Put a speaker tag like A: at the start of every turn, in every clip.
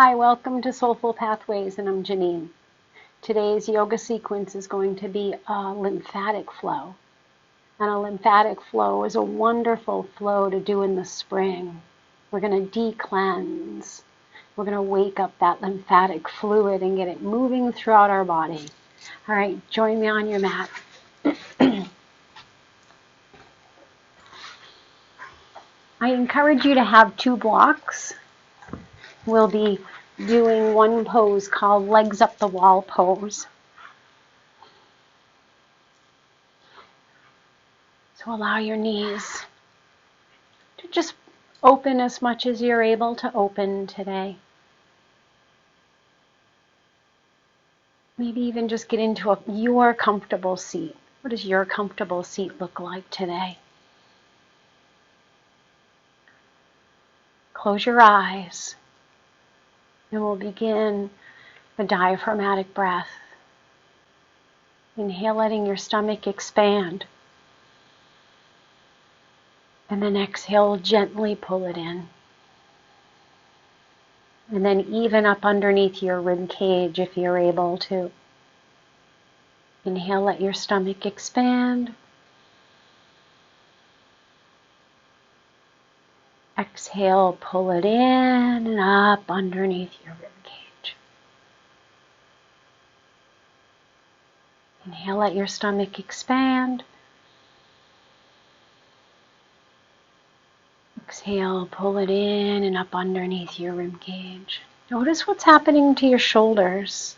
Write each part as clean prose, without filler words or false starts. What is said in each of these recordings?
A: Hi, welcome to Soulful Pathways, and I'm Janine. Today's yoga sequence is going to be a lymphatic flow. And a lymphatic flow is a wonderful flow to do in the spring. We're going to de-cleanse. We're going to wake up that lymphatic fluid and get it moving throughout our body. All right, join me on your mat. I encourage you to have 2 blocks. We'll be doing one pose called legs up the wall pose. So allow your knees to just open as much as you're able to open today. Maybe even just get into your comfortable seat. What does your comfortable seat look like today? Close your eyes, and we'll begin a diaphragmatic breath. Inhale, letting your stomach expand. And then exhale, gently pull it in. And then even up underneath your rib cage if you're able to. Inhale, let your stomach expand. Exhale, pull it in and up underneath your rib cage. Inhale, let your stomach expand. Exhale, pull it in and up underneath your rib cage. Notice what's happening to your shoulders.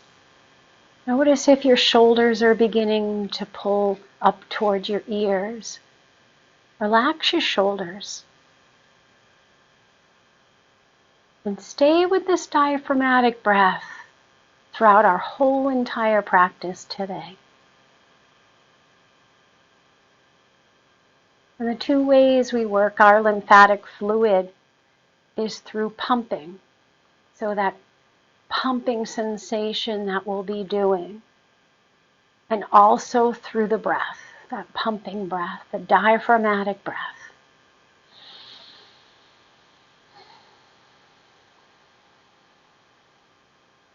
A: Notice if your shoulders are beginning to pull up towards your ears. Relax your shoulders. And stay with this diaphragmatic breath throughout our whole entire practice today. And the 2 ways we work our lymphatic fluid is through pumping. So that pumping sensation that we'll be doing. And also through the breath, that pumping breath, the diaphragmatic breath.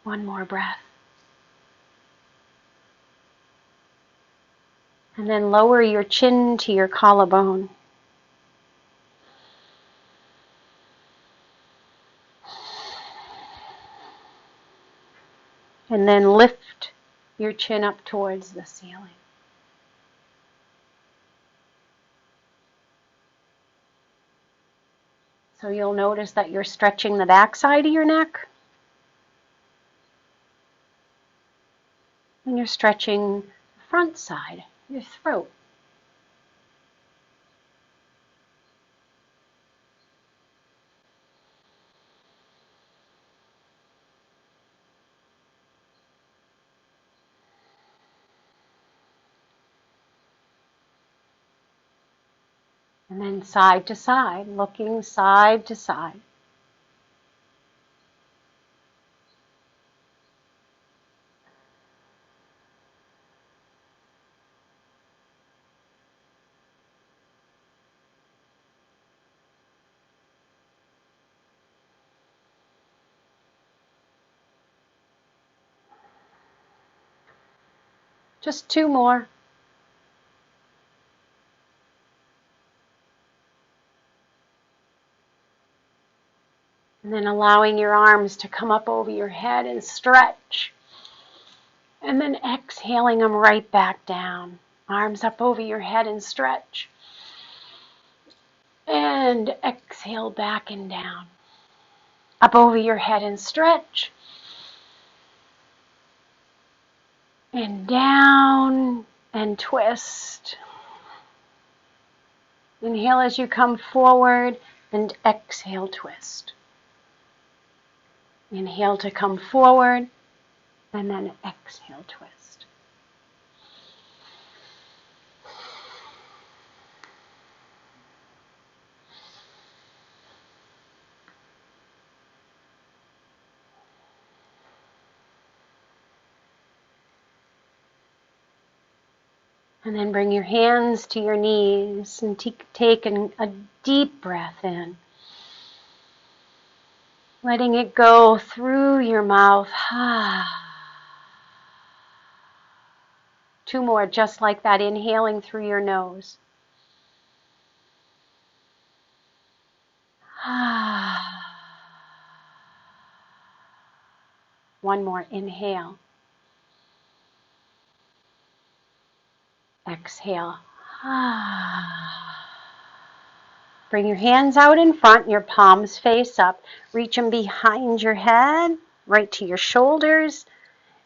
A: One more breath. And then lower your chin to your collarbone. And then lift your chin up towards the ceiling. So you'll notice that you're stretching the back side of your neck. And you're stretching the front side, your throat. And then side to side, looking side to side. Just 2 more. And then allowing your arms to come up over your head and stretch. And then exhaling them right back down. Arms up over your head and stretch. And exhale back and down. Up over your head and stretch. And down and twist. Inhale as you come forward and exhale, twist. Inhale to come forward and then exhale, twist. And then bring your hands to your knees and take a deep breath in. Letting it go through your mouth. 2 more, just like that, inhaling through your nose. 1 more, inhale. Exhale. Bring your hands out in front, your palms face up. Reach them behind your head, right to your shoulders.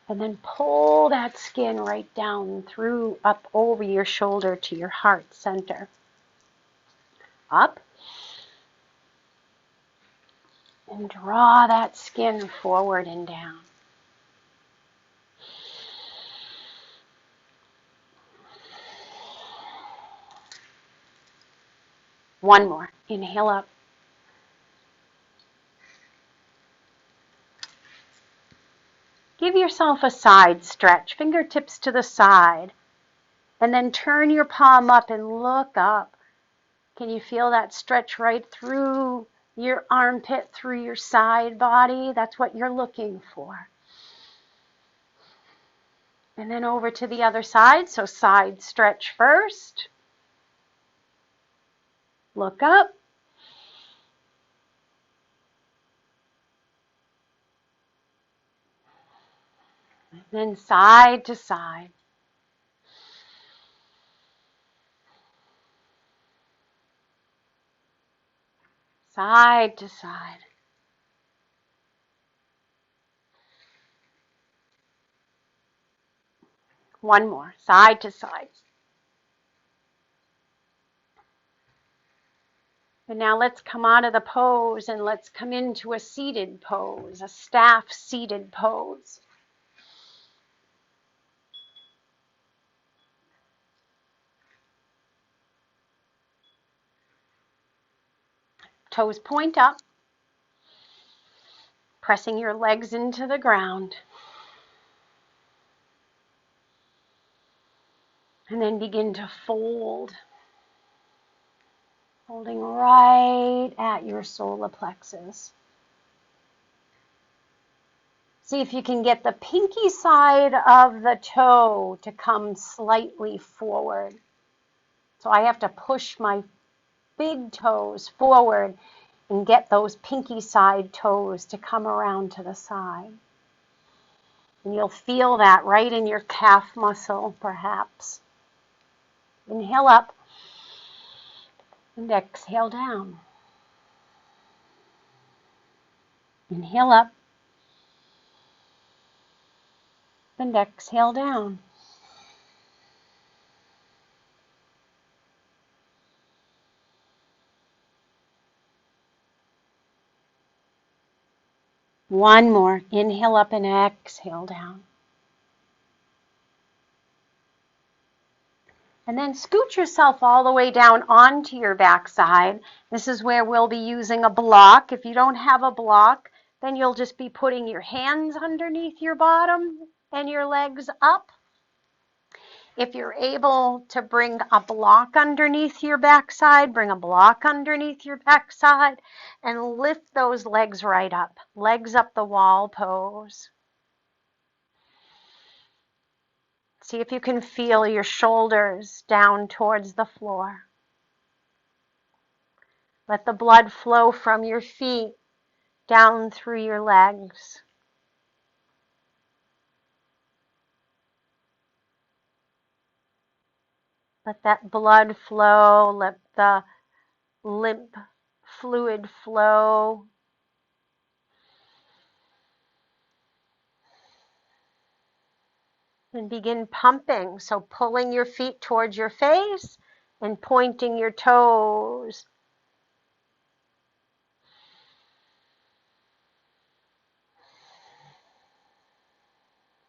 A: And then pull that skin right down through, up over your shoulder to your heart center. Up. And draw that skin forward and down. One more. Inhale up. Give yourself a side stretch, fingertips to the side. And then turn your palm up and look up. Can you feel that stretch right through your armpit, through your side body? That's what you're looking for. And then over to the other side. So side stretch first. Look up. And then side to side. Side to side. One more. Side to side. And now let's come out of the pose and let's come into a seated pose, a staff seated pose. Toes point up, pressing your legs into the ground. And then begin to fold, holding right at your solar plexus. See if you can get the pinky side of the toe to come slightly forward. So I have to push my big toes forward and get those pinky side toes to come around to the side. And you'll feel that right in your calf muscle, perhaps. Inhale up and exhale down. Inhale up and exhale down. One more. Inhale up and exhale down. And then scoot yourself all the way down onto your backside. This is where we'll be using a block. If you don't have a block, then you'll just be putting your hands underneath your bottom and your legs up. If you're able to bring a block underneath your backside, bring a block underneath your backside and lift those legs right up. Legs up the wall pose. See if you can feel your shoulders down towards the floor. Let the blood flow from your feet down through your legs. Let that blood flow, let the lymph fluid flow. And begin pumping. So pulling your feet towards your face and pointing your toes.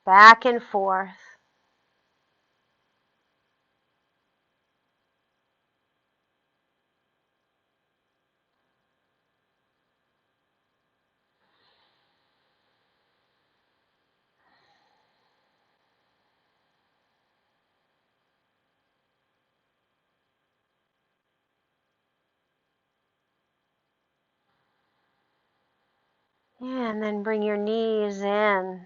A: Back and forth. And then bring your knees in.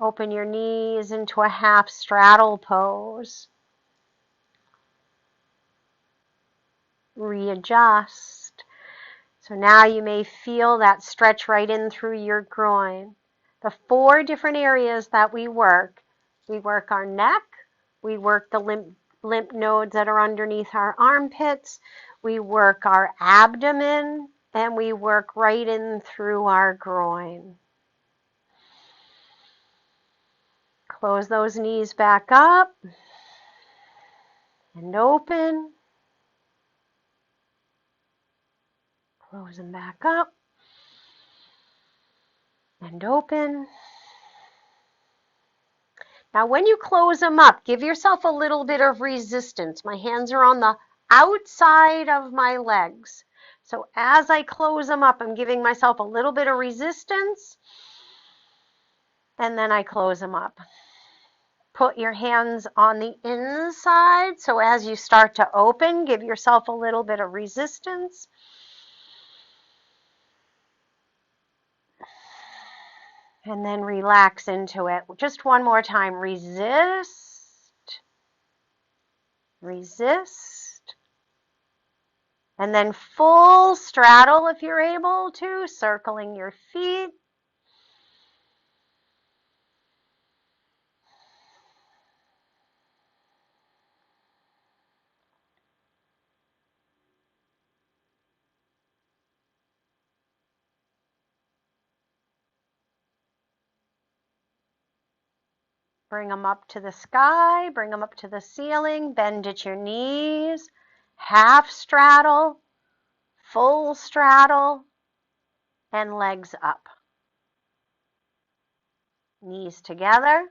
A: Open your knees into a half straddle pose. Readjust. So now you may feel that stretch right in through your groin. The 4 different areas that we work our neck, we work the lymph nodes that are underneath our armpits, we work our abdomen, and we work right in through our groin. Close those knees back up and open. Close them back up and open. Now, when you close them up, give yourself a little bit of resistance. My hands are on the outside of my legs. So as I close them up, I'm giving myself a little bit of resistance, and then I close them up. Put your hands on the inside. So as you start to open, give yourself a little bit of resistance. And then relax into it. Just one more time. Resist. Resist. And then full straddle if you're able to, circling your feet. Bring them up to the sky, bring them up to the ceiling, bend at your knees, half straddle, full straddle, and legs up. Knees together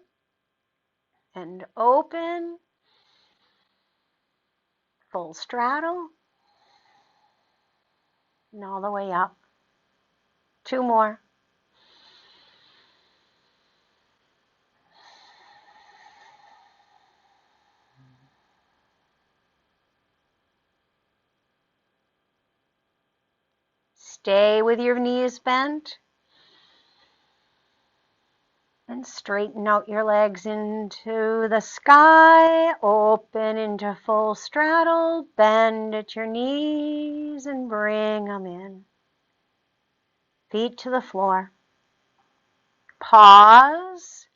A: and open, full straddle, and all the way up. 2 more. Stay with your knees bent. And straighten out your legs into the sky. Open into full straddle. Bend at your knees and bring them in. Feet to the floor. Pause.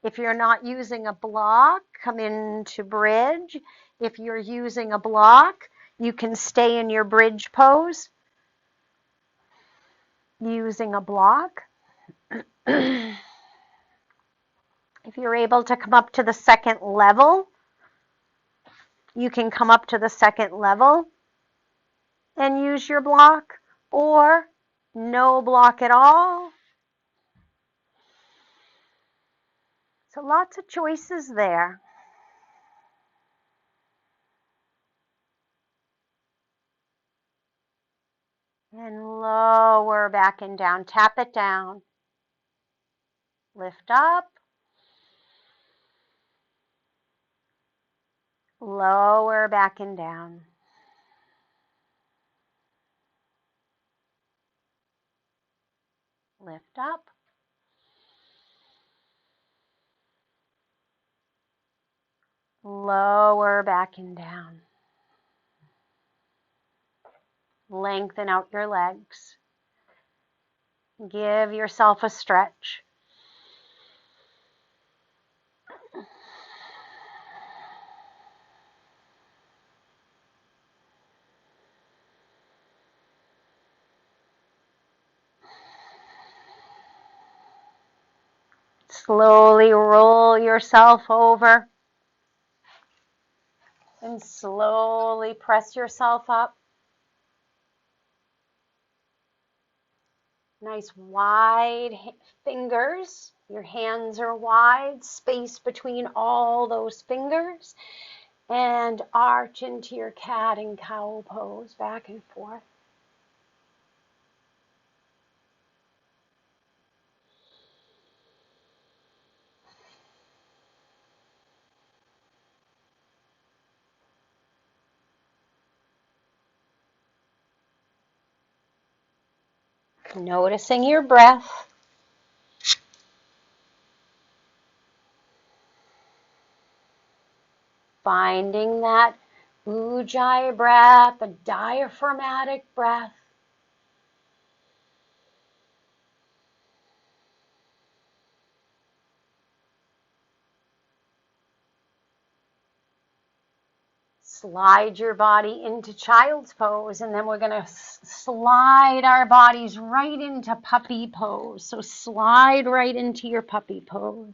A: If you're not using a block, come into bridge. If you're using a block, you can stay in your bridge pose using a block. If you're able to come up to the second level, you can come up to the second level and use your block, or no block at all. So lots of choices there. And lower back and down. Tap it down. Lift up. Lower back and down. Lift up. Lower back and down. Lengthen out your legs. Give yourself a stretch. Slowly roll yourself over and slowly press yourself up. Nice wide fingers. Your hands are wide, space between all those fingers. And arch into your cat and cow pose, back and forth. Noticing your breath. Finding that ujjayi breath, a diaphragmatic breath. Slide your body into child's pose, and then we're going to slide our bodies right into puppy pose. So slide right into your puppy pose.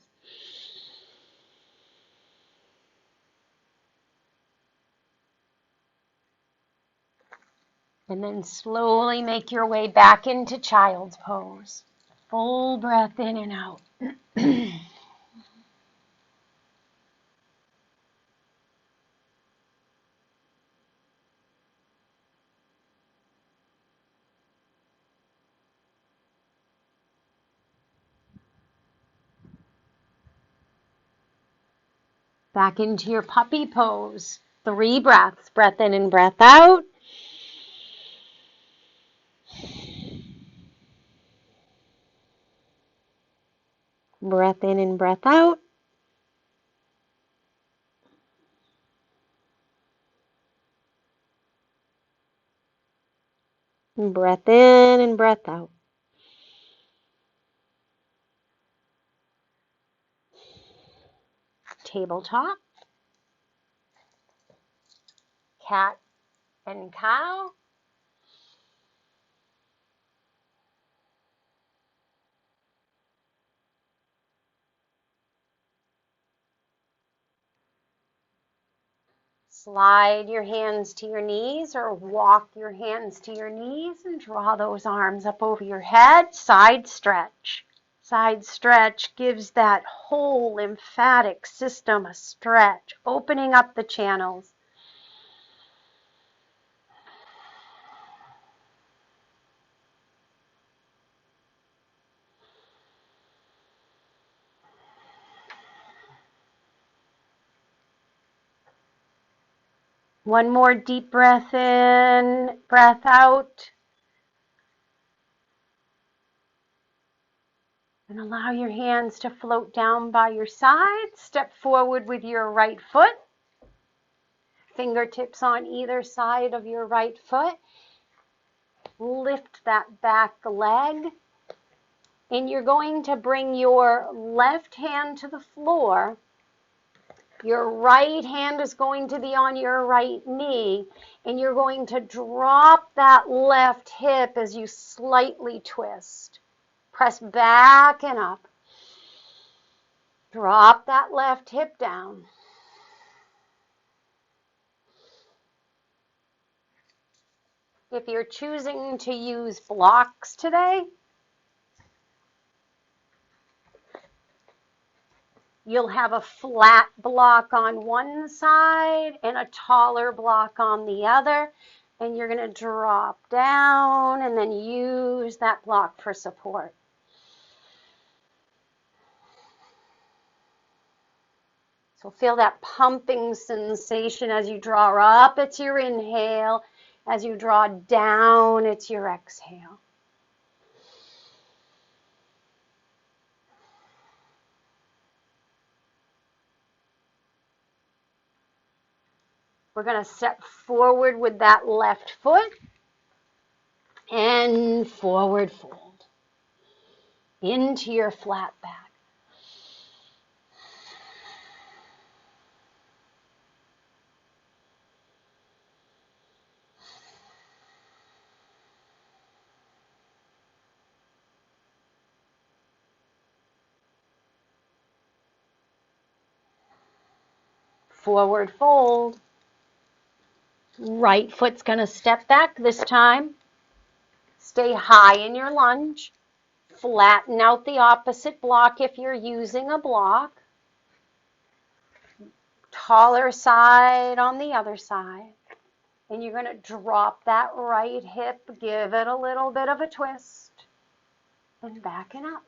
A: And then slowly make your way back into child's pose. Full breath in and out. Back into your puppy pose. 3 breaths. Breath in and breath out. Breath in and breath out. Breath in and breath out. Tabletop. Cat and cow. Slide your hands to your knees or walk your hands to your knees and draw those arms up over your head. Side stretch. Side stretch gives that whole lymphatic system a stretch, opening up the channels. One more deep breath in, breath out. And allow your hands to float down by your side. Step forward with your right foot. Fingertips on either side of your right foot. Lift that back leg. And you're going to bring your left hand to the floor. Your right hand is going to be on your right knee, and you're going to drop that left hip as you slightly twist. Press back and up. Drop that left hip down. If you're choosing to use blocks today, you'll have a flat block on one side and a taller block on the other. And you're going to drop down and then use that block for support. So feel that pumping sensation as you draw up, it's your inhale. As you draw down, it's your exhale. We're going to step forward with that left foot and forward fold into your flat back. Forward fold. Right foot's going to step back this time. Stay high in your lunge. Flatten out the opposite block if you're using a block. Taller side on the other side. And you're going to drop that right hip, give it a little bit of a twist, and backen up.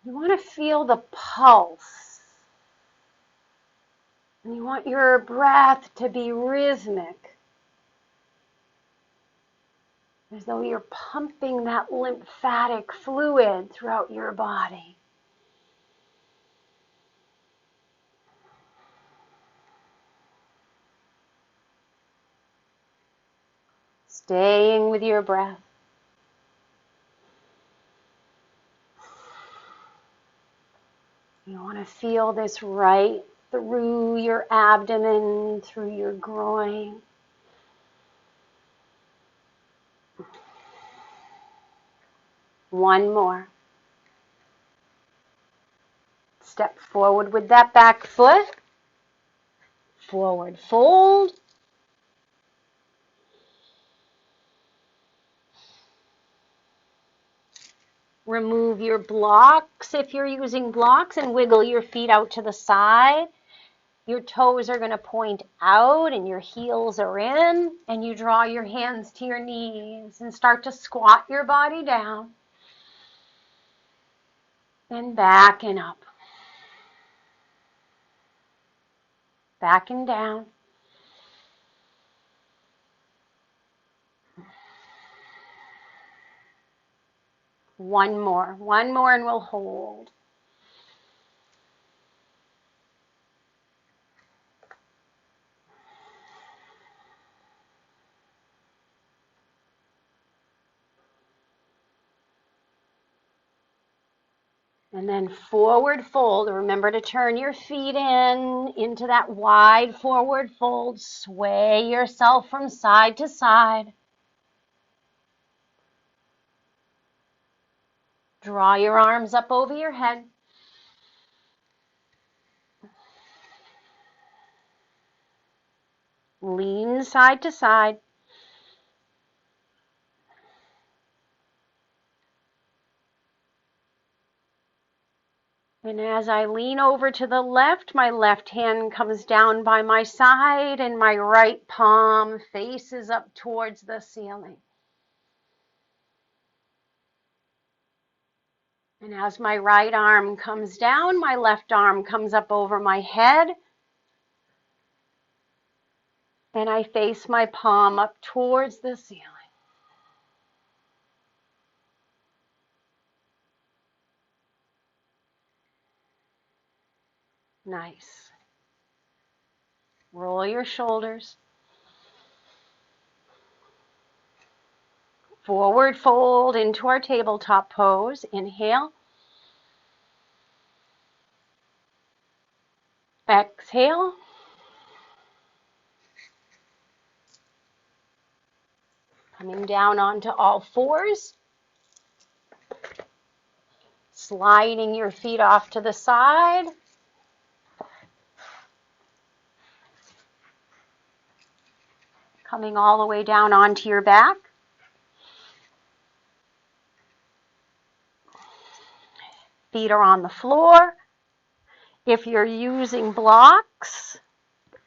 A: You want to feel the pulse. And you want your breath to be rhythmic. as though you're pumping that lymphatic fluid throughout your body. Staying with your breath. You want to feel this right through your abdomen, through your groin. One more. Step forward with that back foot. Forward fold. Remove your blocks if you're using blocks and wiggle your feet out to the side. Your toes are going to point out and your heels are in, and you draw your hands to your knees and start to squat your body down and back and up. Back and down. One more and we'll hold. And then forward fold. Remember to turn your feet into that wide forward fold. Sway yourself from side to side. Draw your arms up over your head. Lean side to side. And as I lean over to the left, my left hand comes down by my side and my right palm faces up towards the ceiling. And as my right arm comes down, my left arm comes up over my head. And I face my palm up towards the ceiling. Nice. Roll your shoulders. Forward fold into our tabletop pose. Inhale. Exhale. Coming down onto all fours. Sliding your feet off to the side. Coming all the way down onto your back. Feet are on the floor. If you're using blocks,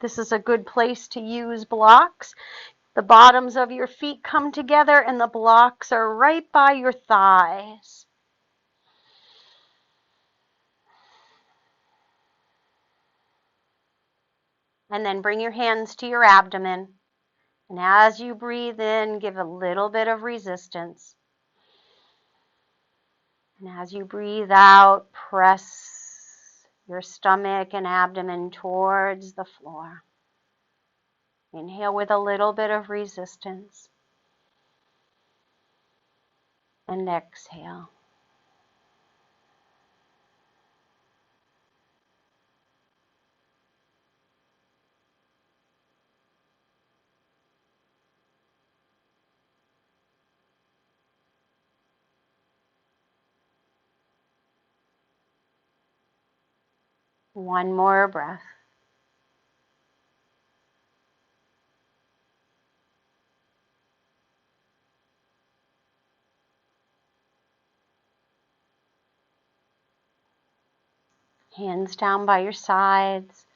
A: this is a good place to use blocks. The bottoms of your feet come together and the blocks are right by your thighs. And then bring your hands to your abdomen. And as you breathe in, give a little bit of resistance. And as you breathe out, press your stomach and abdomen towards the floor. Inhale with a little bit of resistance. And exhale. One more breath. Hands down by your sides.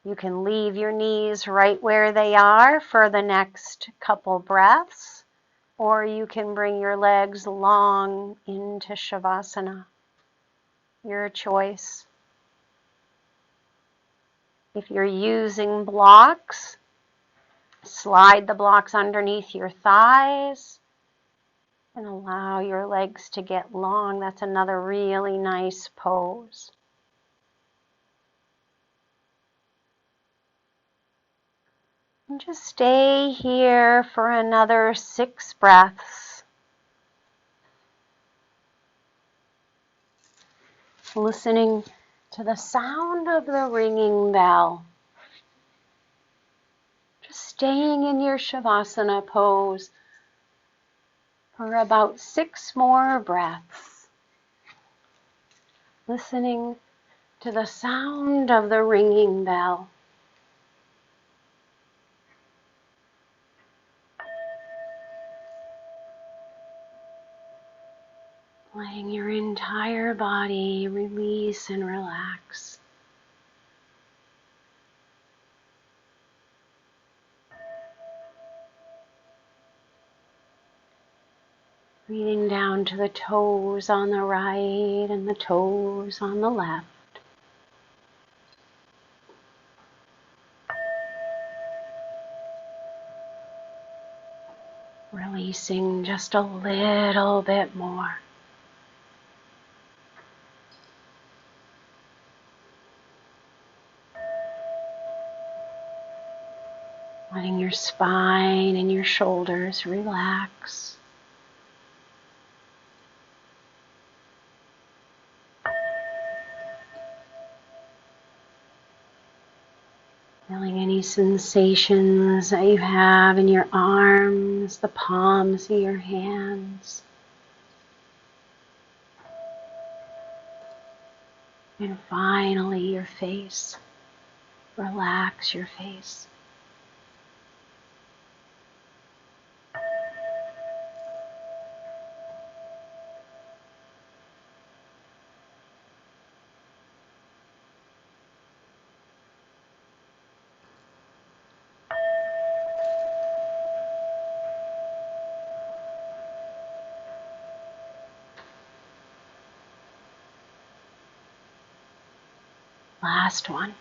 A: You can leave your knees right where they are for the next couple breaths, or you can bring your legs long into Savasana. Your choice. If you're using blocks, slide the blocks underneath your thighs And allow your legs to get long. That's another really nice pose. And just stay here for another 6 breaths. Listening to the sound of the ringing bell. Just staying in your Savasana pose for about 6 more breaths. Listening to the sound of the ringing bell. Letting your entire body release and relax. Breathing down to the toes on the right and the toes on the left. Releasing just a little bit more. Letting your spine and your shoulders relax. Feeling any sensations that you have in your arms, the palms of your hands. And finally your face. Relax your face. Last one.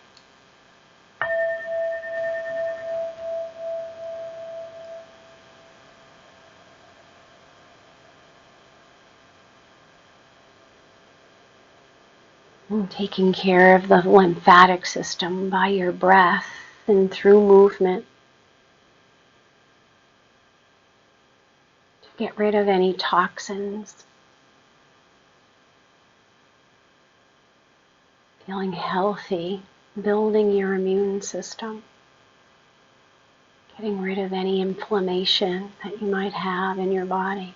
A: And taking care of the lymphatic system by your breath and through movement. To get rid of any toxins. Feeling healthy, building your immune system. Getting rid of any inflammation that you might have in your body.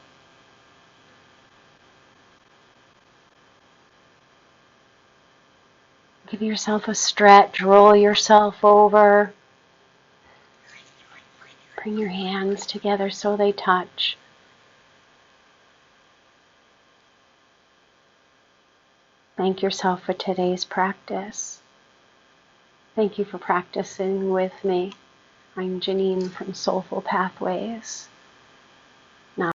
A: Give yourself a stretch, roll yourself over. Bring your hands together so they touch. Thank yourself for today's practice. Thank you for practicing with me. I'm Janine from Soulful Pathways.